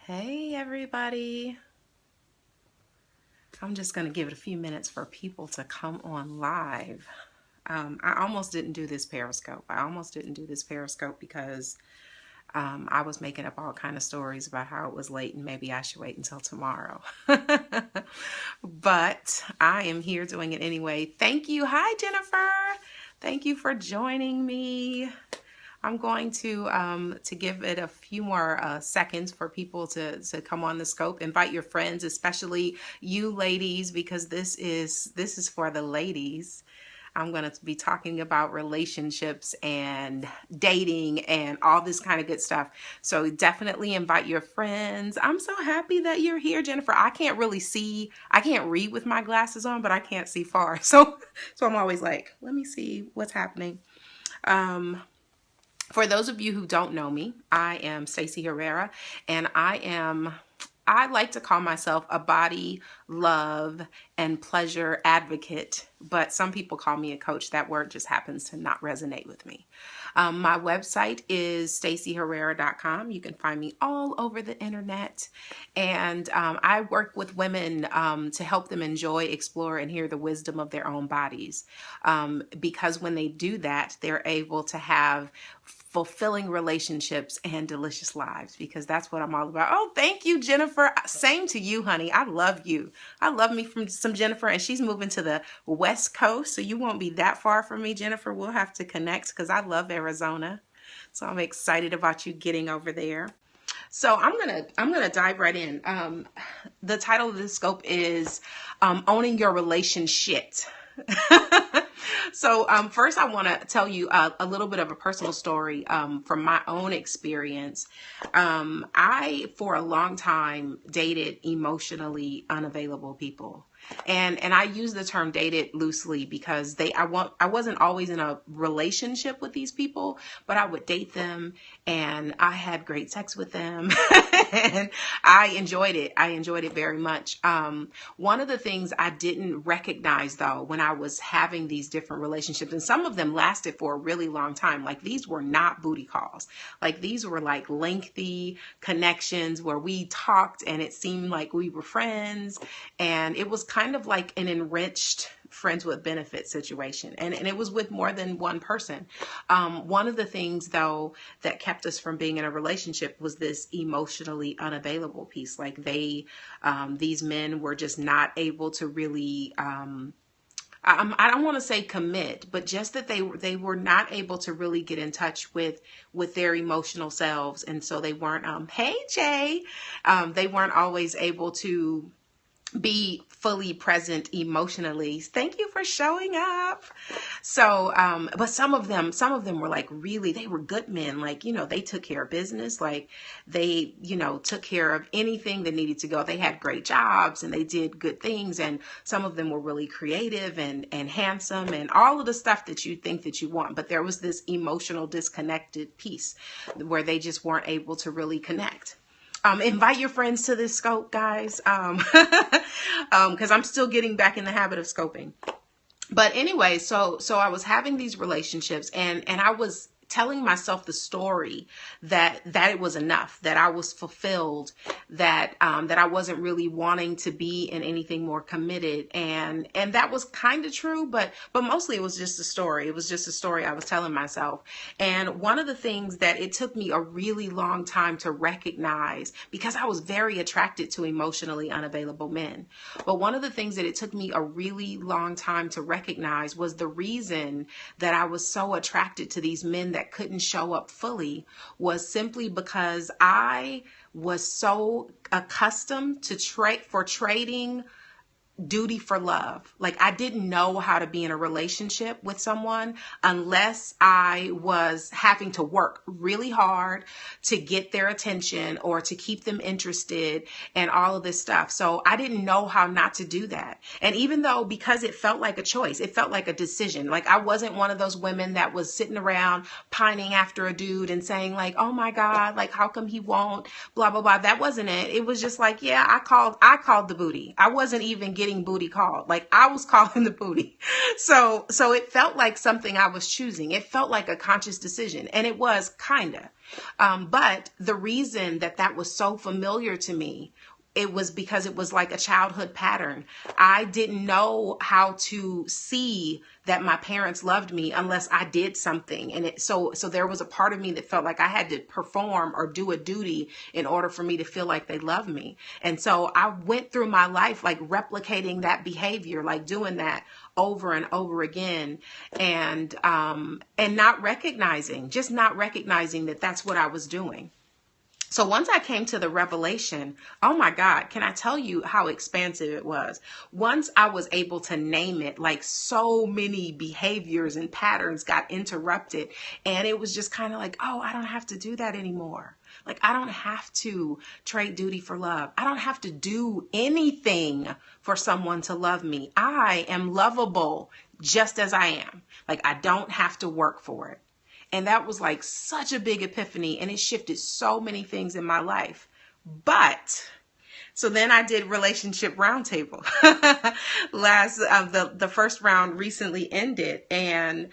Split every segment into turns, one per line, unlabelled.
Hey everybody. I'm just going to give it a few minutes for people to come on live. I almost didn't do this Periscope. Because I was making up all kind of stories about how it was late and maybe I should wait until tomorrow. But I am here doing it anyway. Thank you. Hi, Jennifer. Thank you for joining me. I'm going to give it a few more seconds for people to come on the scope. Invite your friends, especially you ladies, because this is for the ladies. I'm going to be talking about relationships and dating and all this kind of good stuff. So definitely invite your friends. I'm so happy that you're here, Jennifer. I can't really see. I can't read with my glasses on, but I can't see far. So I'm always like, let me see what's happening. For those of you who don't know me, I am Stacey Herrera, and I like to call myself a body, love, and pleasure advocate, but some people call me a coach. That word just happens to not resonate with me. My website is staceyherrera.com. You can find me all over the internet, and I work with women to help them enjoy, explore, and hear the wisdom of their own bodies, because when they do that, they're able to have fulfilling relationships and delicious lives, because that's what I'm all about. Oh, thank you, Jennifer. Same to you, honey. I love you. I love me from some Jennifer, and she's moving to the West Coast, so you won't be that far from me, Jennifer. We'll have to connect because I love Arizona. So I'm excited about you getting over there. So I'm gonna dive right in. The title of this scope is Owning Your Relationship. So first I want to tell you a little bit of a personal story from my own experience. I, for a long time, dated emotionally unavailable people. And I use the term dated loosely because I wasn't always in a relationship with these people, but I would date them and I had great sex with them and I enjoyed it. I enjoyed it very much. One of the things I didn't recognize though, when I was having these different relationships, and some of them lasted for a really long time, like these were not booty calls. Like these were like lengthy connections where we talked and it seemed like we were friends, and it was kind of like an enriched friends with benefits situation. And it was with more than one person. One of the things though that kept us from being in a relationship was this emotionally unavailable piece. Like these men were just not able to really, I don't want to say commit, but just that they were not able to really get in touch with their emotional selves. And so they weren't, hey Jay, they weren't always able to be fully present emotionally. Thank you for showing up. So, but some of them were like they were good men. Like, they took care of business. Like they, took care of anything that needed to go. They had great jobs and they did good things. And some of them were really creative and handsome and all of the stuff that you think that you want. But there was this emotional disconnected piece where they just weren't able to really connect. Invite your friends to this scope, guys, because I'm still getting back in the habit of scoping. But anyway, so I was having these relationships and I was telling myself the story that it was enough, that I was fulfilled, that I wasn't really wanting to be in anything more committed, and that was kind of true, but mostly it was just a story. It was just a story I was telling myself. And one of the things that it took me a really long time to recognize, because I was very attracted to emotionally unavailable men, but one of the things that it took me a really long time to recognize was the reason that I was so attracted to these men that couldn't show up fully was simply because I was so accustomed to trading duty for love. Like I didn't know how to be in a relationship with someone unless I was having to work really hard to get their attention or to keep them interested and all of this stuff. So I didn't know how not to do that. And even though, because it felt like a choice, it felt like a decision. Like I wasn't one of those women that was sitting around pining after a dude and saying like, oh my God, like how come he won't, blah, blah, blah. That wasn't it. It was just like, yeah, I called the booty. I wasn't even getting booty called. Like I was calling the booty. So it felt like something I was choosing. It felt like a conscious decision, and it was kinda. But the reason that that was so familiar to me, it was because it was like a childhood pattern. I didn't know how to see that my parents loved me unless I did something. And so there was a part of me that felt like I had to perform or do a duty in order for me to feel like they loved me. And so I went through my life like replicating that behavior, like doing that over and over again, and not recognizing that that's what I was doing. So once I came to the revelation, oh my God, can I tell you how expansive it was? Once I was able to name it, like so many behaviors and patterns got interrupted. And it was just kind of like, oh, I don't have to do that anymore. Like, I don't have to trade duty for love. I don't have to do anything for someone to love me. I am lovable just as I am. Like, I don't have to work for it. And that was like such a big epiphany, and it shifted so many things in my life. But so then I did Relationship Roundtable. The first round recently ended, and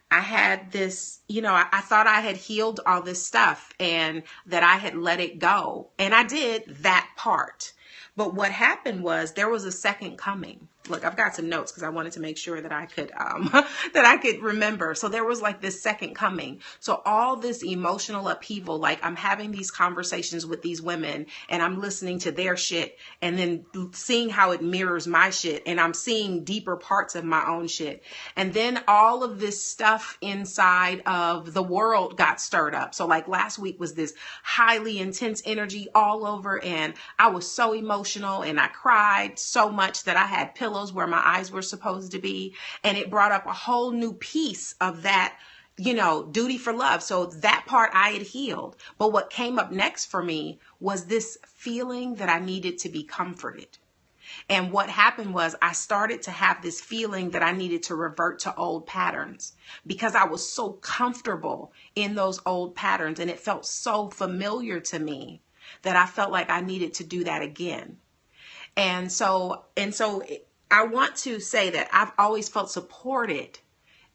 I had this, I thought I had healed all this stuff and that I had let it go. And I did that part. But what happened was there was a second coming. Look, I've got some notes because I wanted to make sure that I could that I could remember. So there was like this second coming. So all this emotional upheaval, like I'm having these conversations with these women and I'm listening to their shit and then seeing how it mirrors my shit, and I'm seeing deeper parts of my own shit. And then all of this stuff inside of the world got stirred up. So like last week was this highly intense energy all over, and I was so emotional and I cried so much that I had pillows where my eyes were supposed to be. And it brought up a whole new piece of that, duty for love. So that part I had healed. But what came up next for me was this feeling that I needed to be comforted. And what happened was I started to have this feeling that I needed to revert to old patterns because I was so comfortable in those old patterns, and it felt so familiar to me that I felt like I needed to do that again. And so I want to say that I've always felt supported,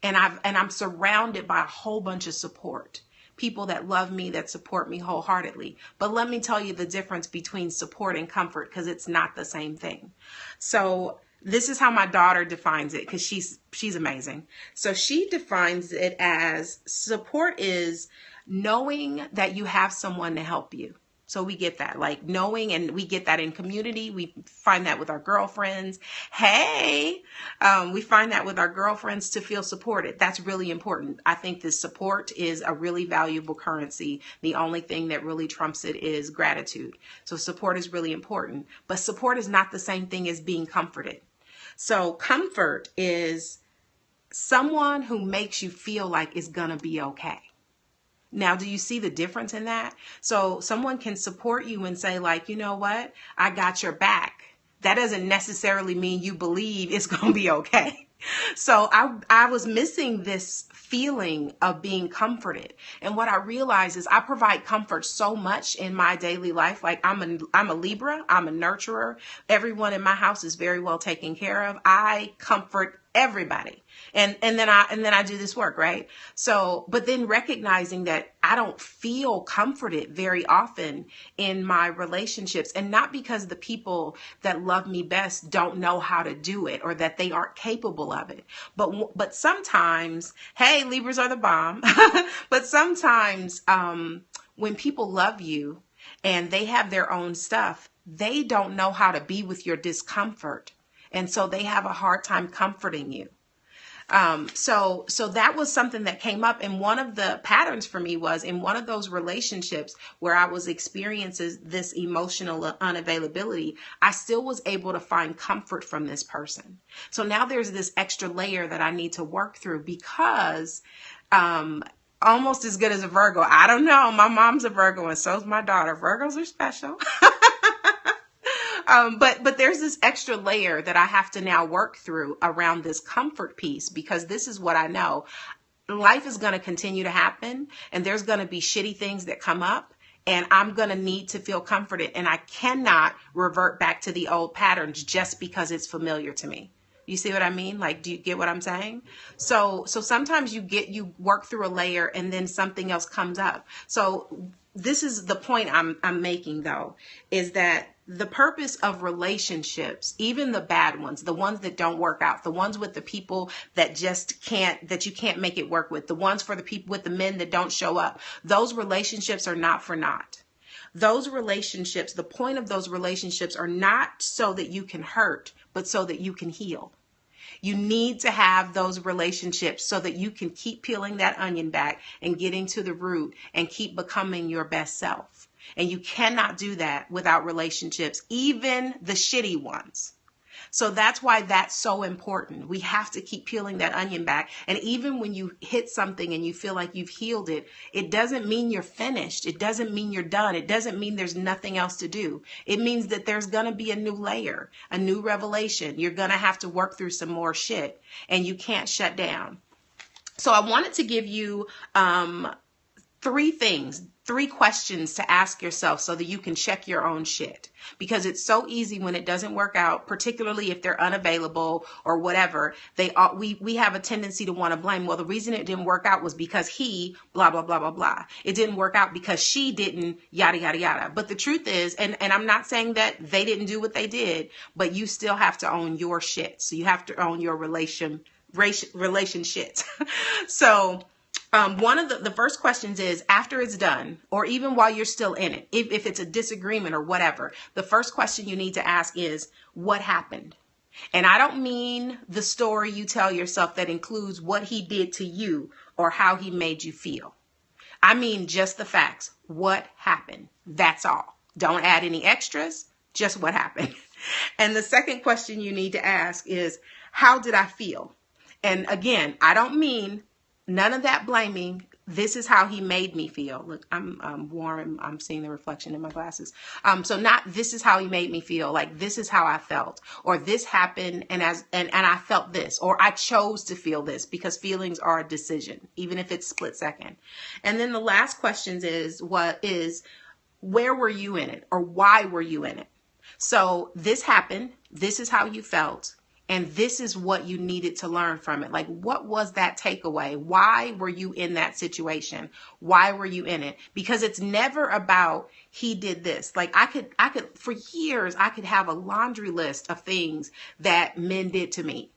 and I'm surrounded by a whole bunch of support. People that love me, that support me wholeheartedly. But let me tell you the difference between support and comfort, because it's not the same thing. So this is how my daughter defines it, because she's amazing. So she defines it as support is knowing that you have someone to help you. So we get that, like knowing, and we get that in community. We find that with our girlfriends. We find that with our girlfriends to feel supported. That's really important. I think this support is a really valuable currency. The only thing that really trumps it is gratitude. So support is really important, but support is not the same thing as being comforted. So comfort is someone who makes you feel like it's gonna be okay. Now, do you see the difference in that? So someone can support you and say like, you know what? I got your back. That doesn't necessarily mean you believe it's going to be okay. So I was missing this feeling of being comforted. And what I realized is I provide comfort so much in my daily life. Like I'm a Libra, I'm a nurturer. Everyone in my house is very well taken care of. I comfort everybody. And then I do this work, right? So, but then recognizing that I don't feel comforted very often in my relationships, and not because the people that love me best don't know how to do it or that they aren't capable of it. But sometimes, hey, Libras are the bomb. But sometimes, when people love you and they have their own stuff, they don't know how to be with your discomfort. And so they have a hard time comforting you. So that was something that came up. And one of the patterns for me was in one of those relationships where I was experiencing this emotional unavailability, I still was able to find comfort from this person. So now there's this extra layer that I need to work through because, almost as good as a Virgo. I don't know. My mom's a Virgo and so's my daughter. Virgos are special. But there's this extra layer that I have to now work through around this comfort piece, because this is what I know. Life is going to continue to happen, and there's going to be shitty things that come up. And I'm going to need to feel comforted. And I cannot revert back to the old patterns just because it's familiar to me. You see what I mean? Like, do you get what I'm saying? So sometimes you work through a layer and then something else comes up. So this is the point I'm making, though, is that the purpose of relationships, even the bad ones, the ones that don't work out, the ones with the people that just can't, that you can't make it work with, the ones for the people with the men that don't show up, those relationships are not for naught. Those relationships, the point of those relationships are not so that you can hurt, but so that you can heal. You need to have those relationships so that you can keep peeling that onion back and getting to the root and keep becoming your best self. And you cannot do that without relationships, even the shitty ones. So that's why that's so important. We have to keep peeling that onion back. And even when you hit something and you feel like you've healed it, it doesn't mean you're finished. It doesn't mean you're done. It doesn't mean there's nothing else to do. It means that there's going to be a new layer, a new revelation. You're going to have to work through some more shit, and you can't shut down. So I wanted to give you three questions to ask yourself so that you can check your own shit. Because it's so easy when it doesn't work out, particularly if they're unavailable or whatever. We have a tendency to want to blame. Well, the reason it didn't work out was because he blah, blah, blah, blah, blah. It didn't work out because she didn't yada, yada, yada. But the truth is, and I'm not saying that they didn't do what they did, but you still have to own your shit. So you have to own your relationship. So one of the first questions is, after it's done, or even while you're still in it, if it's a disagreement or whatever, the first question you need to ask is, what happened? And I don't mean the story you tell yourself that includes what he did to you or how he made you feel. I mean just the facts. What happened? That's all. Don't add any extras, just what happened. And the second question you need to ask is, how did I feel? And again, I don't mean none of that blaming. This is how he made me feel. Look, I'm warm. I'm seeing the reflection in my glasses. So not this is how he made me feel. Like, this is how I felt, or this happened and I felt this, or I chose to feel this, because feelings are a decision, even if it's split second. And then the last question is, where were you in it, or why were you in it? So this happened. This is how you felt. And this is what you needed to learn from it. Like, what was that takeaway? Why were you in that situation? Why were you in it? Because it's never about he did this. Like, I could for years, I could have a laundry list of things that men did to me.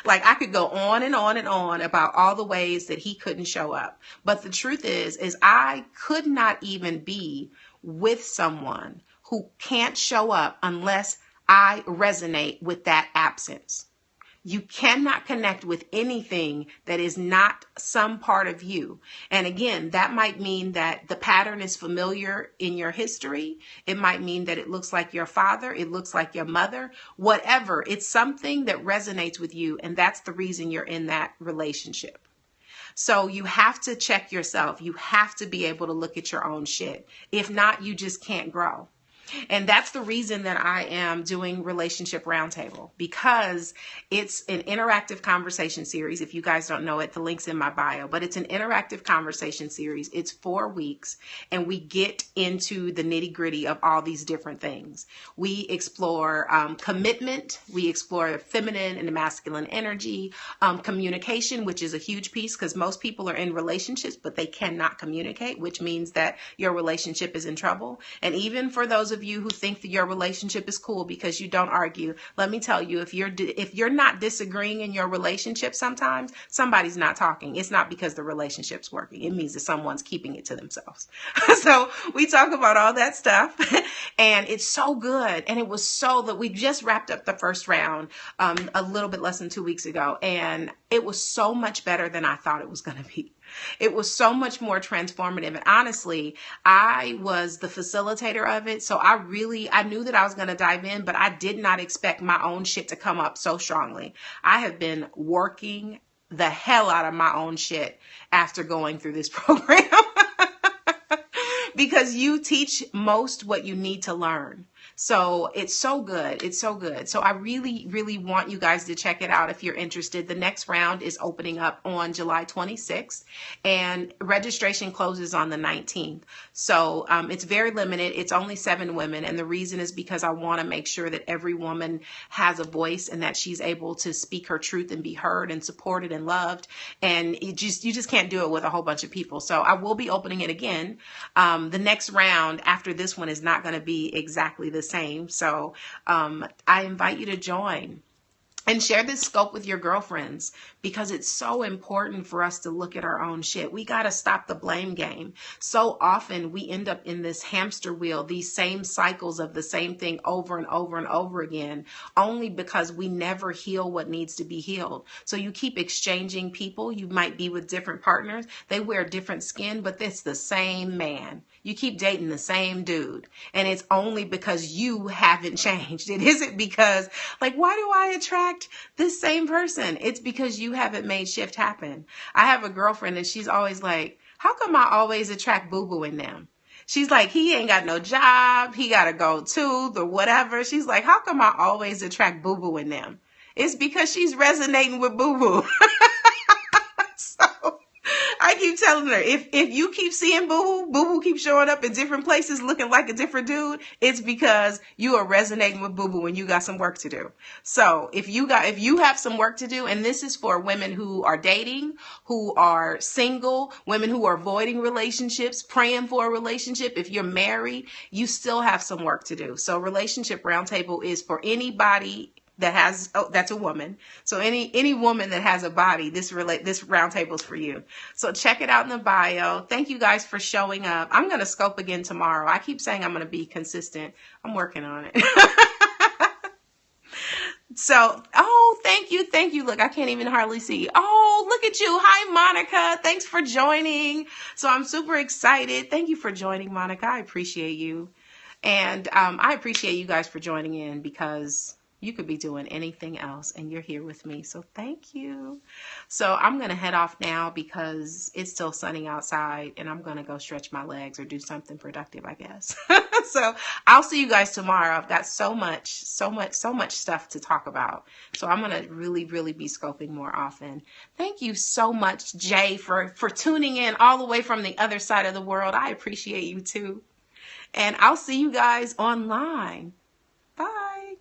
Like, I could go on and on and on about all the ways that he couldn't show up. But the truth is I could not even be with someone who can't show up unless I resonate with that absence. You cannot connect with anything that is not some part of you. And again, that might mean that the pattern is familiar in your history. It might mean that it looks like your father. It looks like your mother. Whatever. It's something that resonates with you. And that's the reason you're in that relationship. So you have to check yourself. You have to be able to look at your own shit. If not, you just can't grow. And that's the reason that I am doing Relationship Roundtable, because it's an interactive conversation series. If you guys don't know it, the link's in my bio, but it's an interactive conversation series. It's 4 weeks, and we get into the nitty gritty of all these different things. We explore commitment. We explore the feminine and the masculine energy, communication, which is a huge piece, because most people are in relationships, but they cannot communicate, which means that your relationship is in trouble. And even for those of you who think that your relationship is cool because you don't argue, let me tell you, if you're not disagreeing in your relationship, sometimes somebody's not talking. It's not because the relationship's working. It means that someone's keeping it to themselves. So we talk about all that stuff, and it's so good. And it was so that we just wrapped up the first round a little bit less than 2 weeks ago, and it was so much better than I thought it was going to be. It was so much more transformative. And honestly, I was the facilitator of it. So I knew that I was going to dive in, but I did not expect my own shit to come up so strongly. I have been working the hell out of my own shit after going through this program. Because you teach most what you need to learn. So it's so good. It's so good. So I really, really want you guys to check it out if you're interested. The next round is opening up on July 26th, and registration closes on the 19th. So it's very limited. It's only 7 women. And the reason is because I want to make sure that every woman has a voice and that she's able to speak her truth and be heard and supported and loved. And you just can't do it with a whole bunch of people. So I will be opening it again. The next round after this one is not going to be exactly the same. So I invite you to join. And share this scope with your girlfriends, because it's so important for us to look at our own shit. We got to stop the blame game. So often we end up in this hamster wheel, these same cycles of the same thing over and over and over again, only because we never heal what needs to be healed. So you keep exchanging people. You might be with different partners. They wear different skin, but it's the same man. You keep dating the same dude. And it's only because you haven't changed. It isn't because, like, why do I attract this same person? It's because you haven't made shift happen. I have a girlfriend and she's always like, how come I always attract boo-boo in them? She's like, he ain't got no job. He got to go tooth or whatever. She's like, how come I always attract boo-boo in them? It's because she's resonating with boo-boo. So I keep telling her, if you keep seeing Boo Boo keep showing up in different places looking like a different dude, it's because you are resonating with Boo Boo and you got some work to do. So if you have some work to do, and this is for women who are dating, who are single, women who are avoiding relationships, praying for a relationship, if you're married, you still have some work to do. So Relationship Roundtable is for anybody that has, that's a woman. So any woman that has a body, this roundtable is for you. So check it out in the bio. Thank you guys for showing up. I'm going to scope again tomorrow. I keep saying I'm going to be consistent. I'm working on it. So, thank you. Thank you. Look, I can't even hardly see. Oh, look at you. Hi, Monica. Thanks for joining. So I'm super excited. Thank you for joining, Monica. I appreciate you. And I appreciate you guys for joining in, because you could be doing anything else and you're here with me. So thank you. So I'm going to head off now because it's still sunny outside, and I'm going to go stretch my legs or do something productive, I guess. So I'll see you guys tomorrow. I've got so much stuff to talk about. So I'm going to really, really be scoping more often. Thank you so much, Jay, for tuning in all the way from the other side of the world. I appreciate you too. And I'll see you guys online. Bye.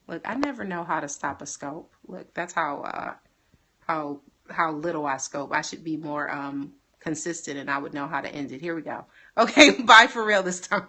Look, I never know how to stop a scope. Look, that's how little I scope. I should be more consistent, and I would know how to end it. Here we go. Okay, bye for real this time.